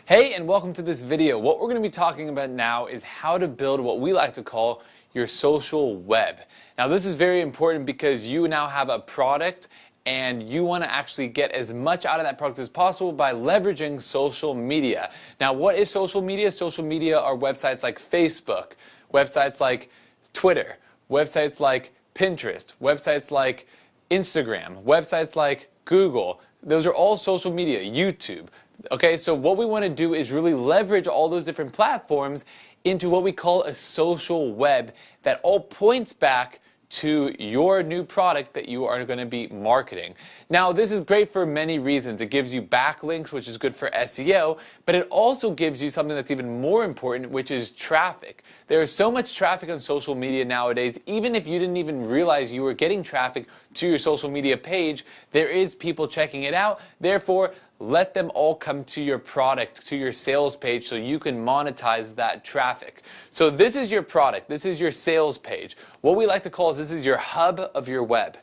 Hey, and welcome to this video. What we're going to be talking about now is how to build what we like to call your social web. Now, this is very important because you now have a product and you want to actually get as much out of that product as possible by leveraging social media. Now, what is social media? Social media are websites like Facebook, websites like Twitter, websites like Pinterest, websites like Instagram, websites like Google. Those are all social media, YouTube. Okay, so what we want to do is really leverage all those different platforms into what we call a social web that all points back to your new product that you are going to be marketing. Now, this is great for many reasons. It gives you backlinks, which is good for SEO, but it also gives you something that's even more important, which is traffic. There is so much traffic on social media nowadays, even if you didn't even realize you were getting traffic to your social media page, there is people checking it out. Therefore, let them all come to your product, to your sales page, so you can monetize that traffic. So this is your product. This is your sales page. What we like to call this is your hub of your web.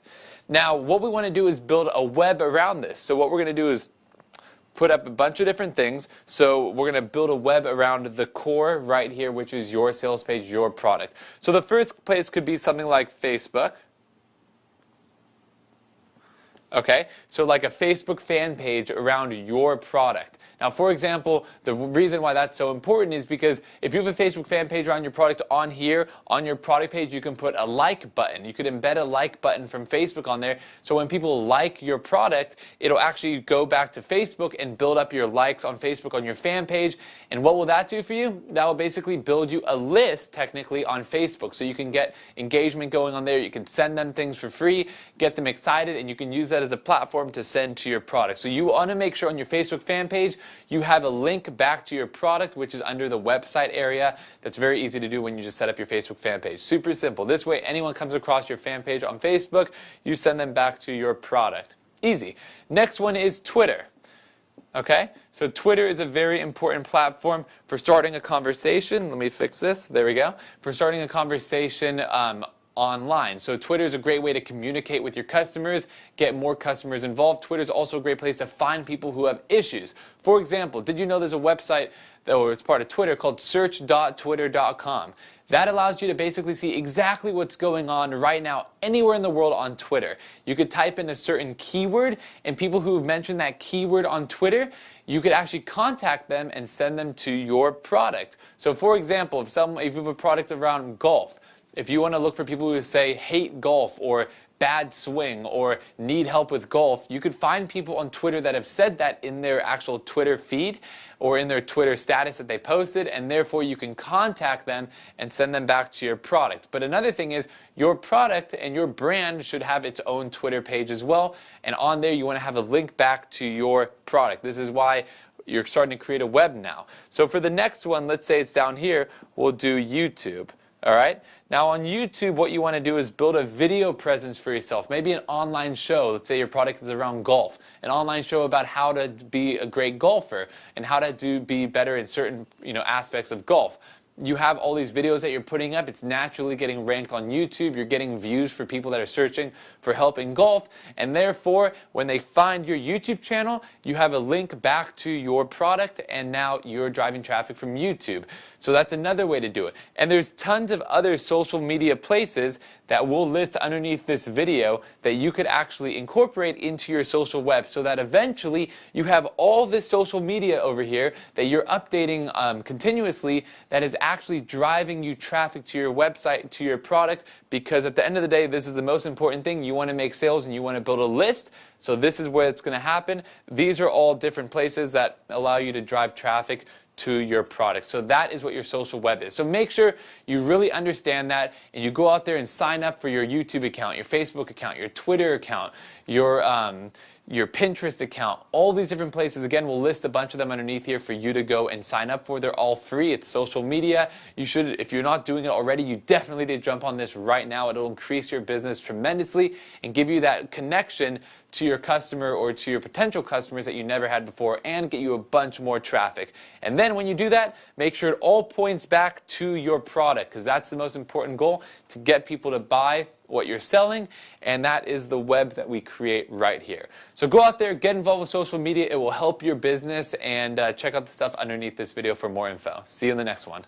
Now, what we want to do is build a web around this. So what we're going to do is put up a bunch of different things. So we're going to build a web around the core right here, which is your sales page, your product. So the first place could be something like Facebook. Okay, so like a Facebook fan page around your product. Now, for example, the reason why that's so important is because if you have a Facebook fan page around your product on here, on your product page, you can put a like button. You could embed a like button from Facebook on there. So when people like your product, it'll actually go back to Facebook and build up your likes on Facebook on your fan page. And what will that do for you? That will basically build you a list technically on Facebook. So you can get engagement going on there. You can send them things for free, get them excited, and you can use that as a platform to send to your product. So you want to make sure on your Facebook fan page you have a link back to your product, which is under the website area. That's very easy to do when you just set up your Facebook fan page. Super simple. This way, anyone comes across your fan page on Facebook, you send them back to your product. Easy. Next one is Twitter. Okay, so Twitter is a very important platform for starting a conversation. Let me fix this. There we go. For starting a conversation online. So Twitter is a great way to communicate with your customers, get more customers involved. Twitter is also a great place to find people who have issues. For example, did you know there's a website that was part of Twitter called search.twitter.com? That allows you to basically see exactly what's going on right now anywhere in the world on Twitter. You could type in a certain keyword, and people who have mentioned that keyword on Twitter, you could actually contact them and send them to your product. So for example, if you have a product around golf, if you want to look for people who say hate golf or bad swing or need help with golf, you could find people on Twitter that have said that in their actual Twitter feed or in their Twitter status that they posted, and therefore you can contact them and send them back to your product. But another thing is your product and your brand should have its own Twitter page as well, and on there you want to have a link back to your product. This is why you're starting to create a web now. So for the next one, let's say it's down here, we'll do YouTube. All right. Now on YouTube, what you want to do is build a video presence for yourself. Maybe an online show. Let's say your product is around golf. An online show about how to be a great golfer and how to be better in certain aspects of golf. You have all these videos that you're putting up. It's naturally getting ranked on YouTube. You're getting views for people that are searching for help in golf. And therefore, when they find your YouTube channel, you have a link back to your product, and now you're driving traffic from YouTube. So that's another way to do it. And there's tons of other social media places that we'll list underneath this video that you could actually incorporate into your social web, so that eventually you have all this social media over here that you're updating continuously that is actually driving you traffic to your website, to your product, because at the end of the day, this is the most important thing. You want to make sales and you want to build a list, so this is where it's going to happen. These are all different places that allow you to drive traffic to your product. So that is what your social web is. So make sure you really understand that, and you go out there and sign up for your YouTube account, your Facebook account, your Twitter account, your Pinterest account, all these different places. Again, we'll list a bunch of them underneath here for you to go and sign up for. They're all free. It's social media. You should, if you're not doing it already, you definitely need to jump on this right now. It'll increase your business tremendously and give you that connection to your customer or to your potential customers that you never had before and get you a bunch more traffic. And then when you do that, make sure it all points back to your product, because that's the most important goal, to get people to buy what you're selling, and that is the web that we create right here. So go out there, get involved with social media. It will help your business, and check out the stuff underneath this video for more info. See you in the next one.